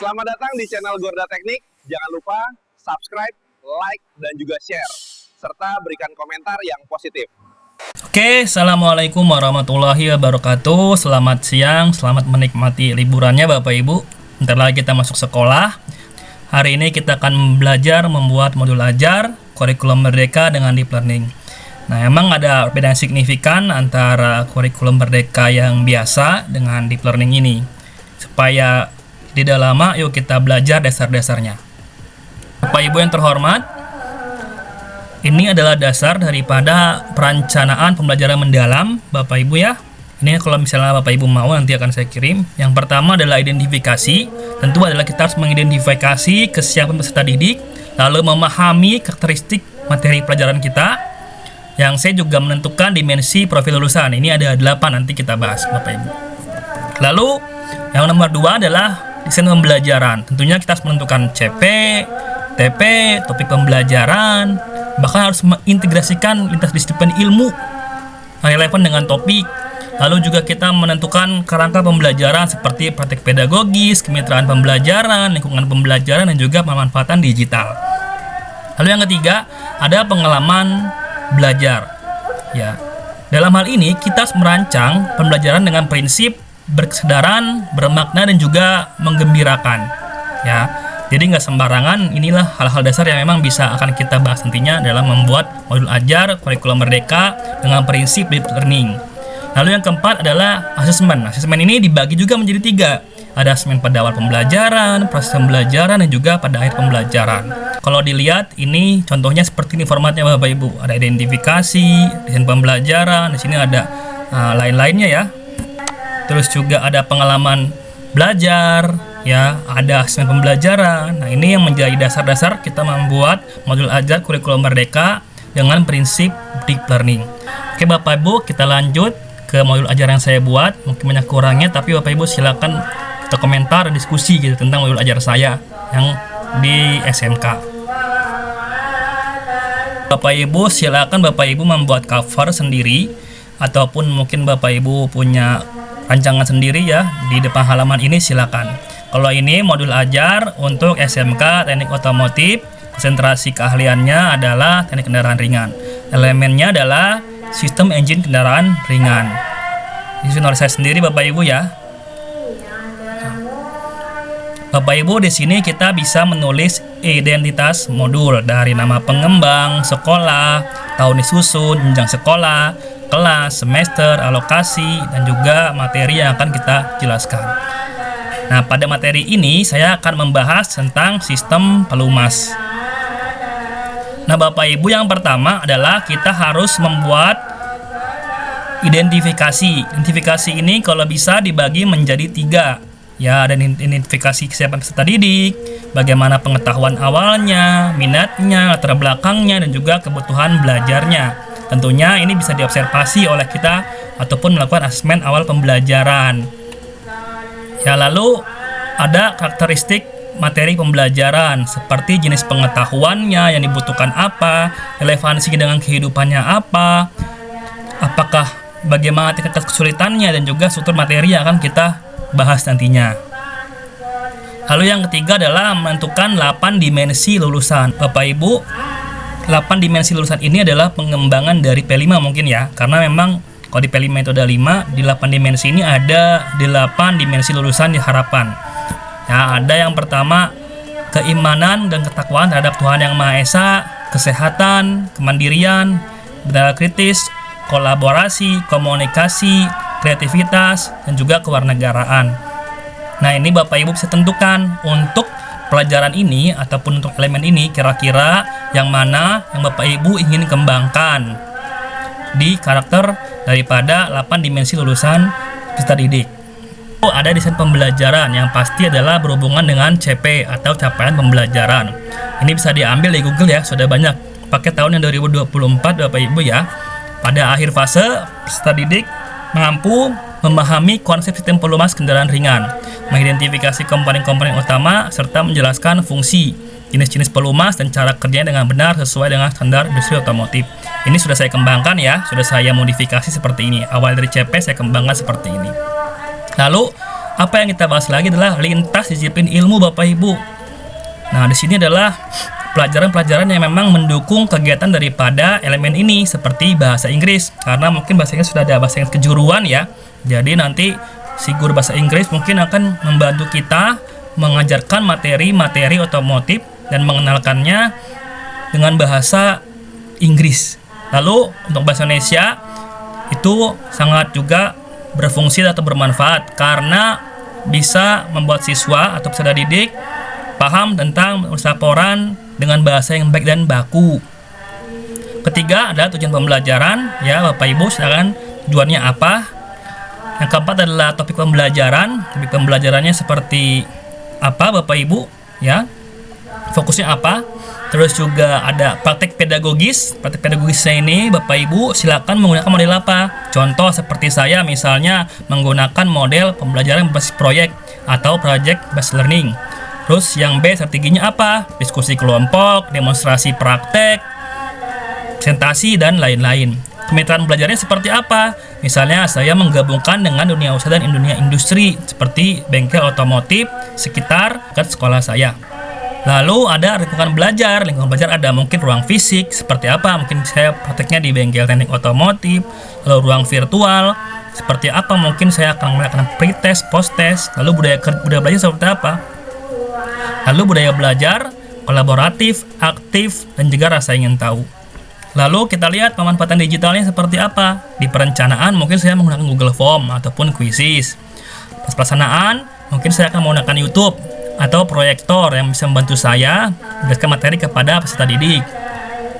Selamat datang di channel Gorda Teknik. Jangan lupa subscribe, like, dan juga share. Serta berikan komentar yang positif. Oke, Assalamualaikum warahmatullahi wabarakatuh. Selamat siang, selamat menikmati liburannya Bapak Ibu. Bentar lagi kita masuk sekolah. Hari ini kita akan belajar membuat modul ajar kurikulum Merdeka dengan Deep Learning. Nah, emang ada perbedaan signifikan antara kurikulum Merdeka yang biasa dengan Deep Learning ini. Supaya tidak lama, yuk kita belajar dasar-dasarnya. Bapak Ibu yang terhormat, ini adalah dasar daripada perencanaan pembelajaran mendalam Bapak Ibu ya. Ini kalau misalnya Bapak Ibu mau nanti akan saya kirim. Yang pertama adalah identifikasi. Tentu adalah kita harus mengidentifikasi kesiapan peserta didik, lalu memahami karakteristik materi pelajaran kita. Yang saya juga menentukan dimensi profil lulusan. Ini ada 8 nanti kita bahas Bapak Ibu. Lalu yang nomor 2 adalah desain pembelajaran. Tentunya kita harus menentukan CP, TP, topik pembelajaran, bahkan harus mengintegrasikan lintas disiplin ilmu relevan dengan topik. Lalu juga kita menentukan kerangka pembelajaran seperti praktek pedagogis, kemitraan pembelajaran, lingkungan pembelajaran, dan juga pemanfaatan digital. Lalu yang ketiga, ada pengalaman belajar. Ya, dalam hal ini kita harus merancang pembelajaran dengan prinsip berkesadaran, bermakna, dan juga menggembirakan. Ya, jadi nggak sembarangan. Inilah hal-hal dasar yang memang bisa akan kita bahas nantinya dalam membuat modul ajar kurikulum Merdeka dengan prinsip deep learning. Lalu yang keempat adalah asesmen. Asesmen ini dibagi juga menjadi 3. Ada asesmen pada awal pembelajaran, proses pembelajaran, dan juga pada akhir pembelajaran. Kalau dilihat ini contohnya seperti ini formatnya Bapak Ibu. Ada identifikasi, desain pembelajaran, di sini ada lain-lainnya ya. Terus juga ada pengalaman belajar, ya, ada asesmen pembelajaran. Nah, ini yang menjadi dasar-dasar kita membuat modul ajar kurikulum Merdeka dengan prinsip deep learning. Oke Bapak Ibu, kita lanjut ke modul ajar yang saya buat. Mungkin banyak kurangnya, tapi Bapak Ibu silakan kita komentar dan diskusi gitu tentang modul ajar saya yang di SMK. Bapak Ibu silakan Bapak Ibu membuat cover sendiri, ataupun mungkin Bapak Ibu punya rancangan sendiri ya di depan halaman ini, silakan. Kalau ini modul ajar untuk SMK Teknik Otomotif, konsentrasi keahliannya adalah teknik kendaraan ringan. Elemennya adalah sistem engine kendaraan ringan. Disusun oleh saya sendiri Bapak Ibu ya. Bapak Ibu, di sini kita bisa menulis identitas modul dari nama pengembang, sekolah, tahun disusun, jenjang sekolah, kelas, semester, alokasi, dan juga materi yang akan kita jelaskan. Nah, pada materi ini saya akan membahas tentang sistem pelumas. Nah, Bapak Ibu, yang pertama adalah kita harus membuat identifikasi. Identifikasi ini kalau bisa dibagi menjadi 3. Ya, dan identifikasi kesiapan peserta didik, bagaimana pengetahuan awalnya, minatnya, latar belakangnya, dan juga kebutuhan belajarnya. Tentunya ini bisa diobservasi oleh kita ataupun melakukan asesmen awal pembelajaran. Ya, lalu ada karakteristik materi pembelajaran seperti jenis pengetahuannya yang dibutuhkan apa, relevansi dengan kehidupannya apa, apakah bagaimana tingkat kesulitannya, dan juga struktur materi yang akan kita bahas nantinya. Lalu yang ketiga adalah menentukan 8 dimensi lulusan. Bapak Ibu, 8 dimensi lulusan ini adalah pengembangan dari P5 mungkin ya, karena memang kalau di P5 itu ada 5, di 8 dimensi ini ada 8 dimensi lulusan di harapan. Ya, ada yang pertama keimanan dan ketakwaan terhadap Tuhan Yang Maha Esa, kesehatan, kemandirian, benar kritis, kolaborasi, komunikasi, kreativitas, dan juga kewarganegaraan. Nah, ini Bapak Ibu bisa tentukan untuk pelajaran ini ataupun untuk elemen ini kira-kira yang mana yang Bapak Ibu ingin kembangkan di karakter daripada 8 dimensi lulusan peserta didik. Ada desain pembelajaran yang pasti adalah berhubungan dengan CP atau capaian pembelajaran. Ini bisa diambil di Google ya, sudah banyak. Pakai tahun yang 2024 Bapak Ibu ya. Pada akhir fase peserta didik mampu memahami konsep sistem pelumas kendaraan ringan, mengidentifikasi komponen-komponen utama, serta menjelaskan fungsi, jenis-jenis pelumas, dan cara kerjanya dengan benar sesuai dengan standar industri otomotif. Ini sudah saya kembangkan ya, sudah saya modifikasi seperti ini. Awal dari CP saya kembangkan seperti ini. Lalu Apa yang kita bahas lagi adalah lintas disiplin ilmu Bapak Ibu. Nah, di sini adalah pelajaran-pelajaran yang memang mendukung kegiatan daripada elemen ini seperti bahasa Inggris. Karena mungkin bahasa Inggris sudah ada bahasa Inggris kejuruan ya. Jadi nanti si guru bahasa Inggris mungkin akan membantu kita mengajarkan materi-materi otomotif dan mengenalkannya dengan bahasa Inggris. Lalu untuk bahasa Indonesia itu sangat juga berfungsi atau bermanfaat karena bisa membuat siswa atau peserta didik paham tentang menulis laporan dengan bahasa yang baik dan baku. Ketiga adalah tujuan pembelajaran, ya Bapak Ibu silakan tujuannya apa. Yang keempat adalah topik pembelajaran. Topik pembelajarannya seperti apa Bapak Ibu, ya. Fokusnya apa? Terus juga ada praktek pedagogis. Praktek pedagogisnya ini Bapak Ibu silakan menggunakan model apa? Contoh seperti saya misalnya menggunakan model pembelajaran berbasis proyek atau project based learning. Terus yang B strateginya apa? Diskusi kelompok, demonstrasi praktek, presentasi dan lain-lain. Kemitraan belajarnya seperti apa? Misalnya saya menggabungkan dengan dunia usaha dan dunia industri seperti bengkel otomotif sekitar dekat sekolah saya. Lalu ada lingkungan belajar. Lingkungan belajar ada mungkin ruang fisik seperti apa? Mungkin saya prakteknya di bengkel teknik otomotif. Lalu ruang virtual seperti apa? Mungkin saya akan melakukan pre-test, post-test. Lalu budaya belajar seperti apa? Lalu budaya belajar kolaboratif, aktif, dan juga rasa ingin tahu. Lalu kita lihat pemanfaatan digitalnya seperti apa. Di perencanaan mungkin saya menggunakan Google Form ataupun Quizzes. Pas pelaksanaan mungkin saya akan menggunakan YouTube atau proyektor yang bisa membantu saya menjelaskan materi kepada peserta didik.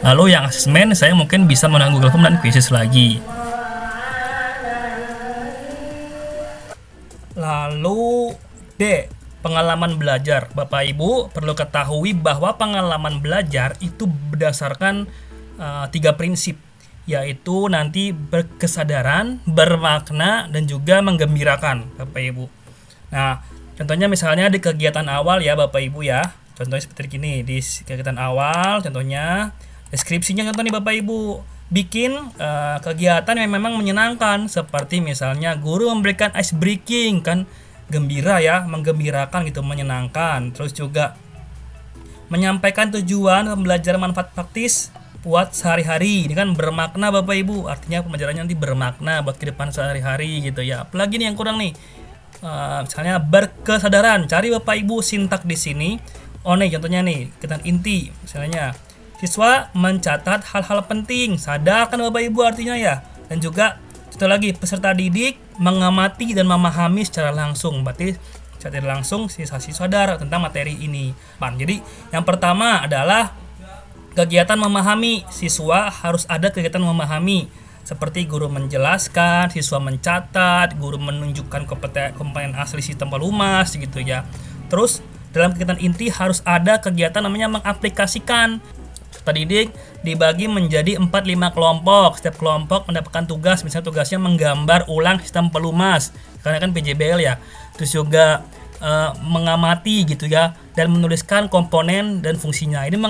Lalu yang asesmen saya mungkin bisa menggunakan Google Form dan Quizzes lagi. Lalu D, pengalaman belajar. Bapak Ibu perlu ketahui bahwa pengalaman belajar itu berdasarkan 3 prinsip, yaitu nanti berkesadaran, bermakna, dan juga menggembirakan Bapak Ibu. Nah, contohnya misalnya di kegiatan awal ya Bapak Ibu ya. Contohnya seperti ini, di kegiatan awal contohnya deskripsinya contoh nih Bapak Ibu. Bikin kegiatan yang memang menyenangkan seperti misalnya guru memberikan ice breaking kan, gembira ya, menggembirakan gitu, menyenangkan. Terus juga menyampaikan tujuan pembelajaran manfaat praktis buat sehari-hari. Ini kan bermakna Bapak Ibu, artinya pembelajarannya nanti bermakna buat kehidupan sehari-hari gitu ya. Apalagi nih yang kurang nih, misalnya berkesadaran. Cari Bapak Ibu sintak di sini. Oh nih contohnya nih, kegiatan inti misalnya siswa mencatat hal-hal penting, sadar kan Bapak Ibu artinya ya. Dan juga contoh lagi, peserta didik mengamati dan memahami secara langsung. Berarti secara langsung siswa sadar tentang materi ini. Jadi yang pertama adalah kegiatan memahami. Siswa harus ada kegiatan memahami, seperti guru menjelaskan, siswa mencatat, guru menunjukkan komponen asli sistem pelumas gitu ya. Terus dalam kegiatan inti harus ada kegiatan namanya mengaplikasikan. Peserta didik dibagi menjadi 4-5 kelompok. Setiap kelompok mendapatkan tugas, misalnya tugasnya menggambar ulang sistem pelumas, karena kan PJBL ya. Terus juga mengamati gitu ya, dan menuliskan komponen dan fungsinya. Ini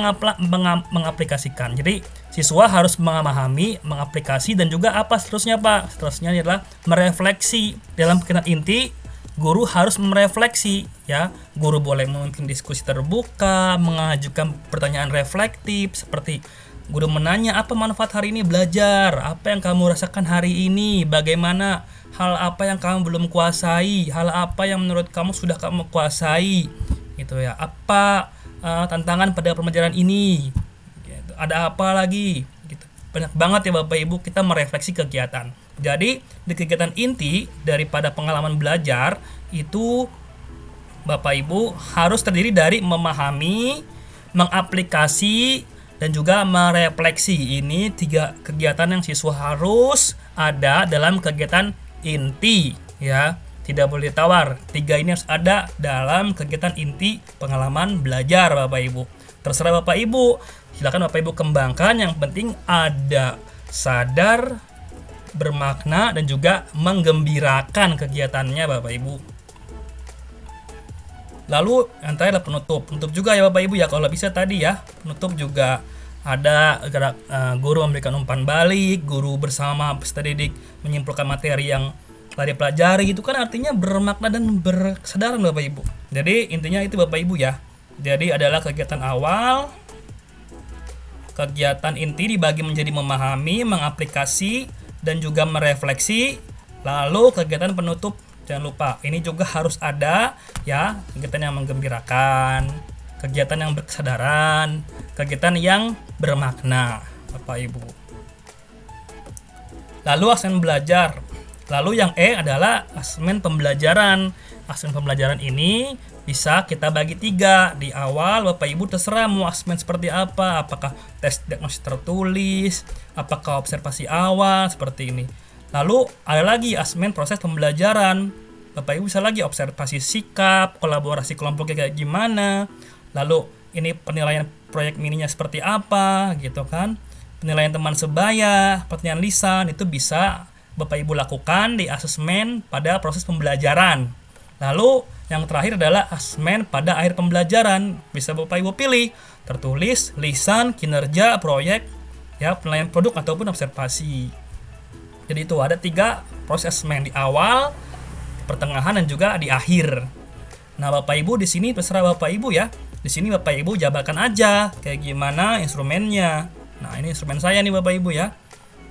mengaplikasikan. Jadi siswa harus memahami, mengaplikasi, dan juga apa seterusnya Pak? Seterusnya adalah merefleksi. Dalam kegiatan inti guru harus merefleksi ya. Guru boleh memimpin diskusi terbuka, mengajukan pertanyaan reflektif seperti guru menanya, apa manfaat hari ini belajar? Apa yang kamu rasakan hari ini? Bagaimana hal apa yang kamu belum kuasai? Hal apa yang menurut kamu sudah kamu kuasai? Gitu ya. Apa tantangan pada pembelajaran ini? Gitu. Ada apa lagi? Gitu. Banyak banget ya Bapak Ibu kita merefleksi kegiatan. Jadi di kegiatan inti daripada pengalaman belajar itu Bapak Ibu harus terdiri dari memahami, mengaplikasi, dan juga merefleksi. Ini 3 kegiatan yang siswa harus ada dalam kegiatan inti ya. Tidak boleh tawar. 3 ini harus ada dalam kegiatan inti pengalaman belajar Bapak Ibu. Terserah Bapak Ibu. Silakan Bapak Ibu kembangkan, yang penting ada sadar, bermakna, dan juga menggembirakan kegiatannya Bapak Ibu. Lalu yang terakhir adalah penutup. Penutup juga ya Bapak Ibu ya, kalau bisa tadi ya. Penutup juga ada guru memberikan umpan balik, guru bersama peserta didik menyimpulkan materi yang setelah dipelajari itu kan artinya bermakna dan berkesadaran Bapak Ibu. Jadi intinya itu Bapak Ibu ya. Jadi adalah kegiatan awal, kegiatan inti dibagi menjadi memahami, mengaplikasi, dan juga merefleksi. Lalu kegiatan penutup, jangan lupa ini juga harus ada ya, kegiatan yang menggembirakan, kegiatan yang berkesadaran, kegiatan yang bermakna Bapak Ibu. Lalu asesmen belajar. Lalu yang E adalah asesmen pembelajaran. Asesmen pembelajaran ini bisa kita bagi 3. Di awal Bapak Ibu terserah mau asesmen seperti apa, apakah tes diagnosis tertulis, apakah observasi awal seperti ini. Lalu ada lagi asesmen proses pembelajaran. Bapak Ibu bisa lagi observasi sikap, kolaborasi kelompoknya kayak gimana. Lalu ini penilaian proyek mininya seperti apa gitu kan. Penilaian teman sebaya, pertanyaan lisan itu bisa Bapak Ibu lakukan di asesmen pada proses pembelajaran. Lalu yang terakhir adalah asesmen pada akhir pembelajaran. Bisa Bapak Ibu pilih tertulis, lisan, kinerja, proyek, ya penilaian produk ataupun observasi. Jadi itu ada 3 proses asesmen, di awal, pertengahan, dan juga di akhir. Nah Bapak Ibu di sini terserah Bapak Ibu ya. Di sini Bapak Ibu jabarkan aja kayak gimana instrumennya. Nah ini instrumen saya nih Bapak Ibu ya.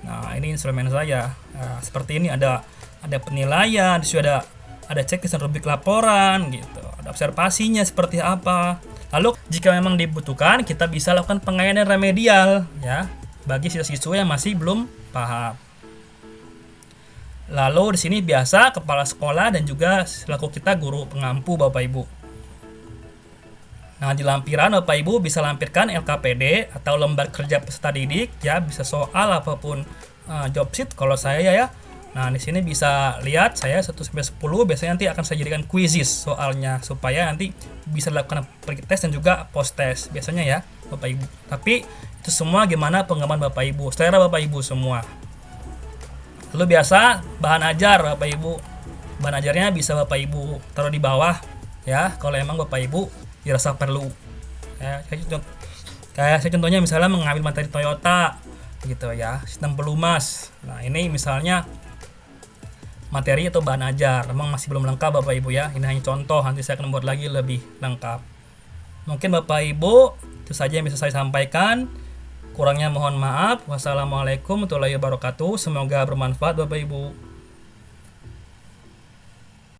Nah ini instrumen saya. Nah, seperti ini ada penilaian, sudah ada checklist dan rubrik laporan gitu. Ada observasinya seperti apa. Lalu jika memang dibutuhkan kita bisa lakukan pengayaan remedial ya bagi siswa-siswa yang masih belum paham. Lalu di sini biasa kepala sekolah dan juga selaku kita guru pengampu Bapak Ibu. Nah, di lampiran Bapak Ibu bisa lampirkan LKPD atau lembar kerja peserta didik ya, bisa soal apapun job sheet kalau saya ya. Nah, di sini bisa lihat saya 1 sampai 10 biasanya nanti akan saya jadikan quizzes soalnya supaya nanti bisa dilakukan pre-test dan juga post-test biasanya ya, Bapak Ibu. Tapi itu semua gimana pengembangan Bapak Ibu, selera Bapak Ibu semua. Lalu biasa bahan ajar Bapak Ibu. Bahan ajarnya bisa Bapak Ibu taruh di bawah ya kalau emang Bapak Ibu dirasa perlu. Ya, kayak saya contohnya misalnya mengambil materi Toyota gitu ya, sistem pelumas. Nah, ini misalnya materi atau bahan ajar memang masih belum lengkap Bapak Ibu ya. Ini hanya contoh, nanti saya akan buat lagi lebih lengkap. Mungkin Bapak Ibu itu saja yang bisa saya sampaikan. Kurangnya mohon maaf. Wassalamualaikum warahmatullahi wabarakatuh. Semoga bermanfaat Bapak Ibu.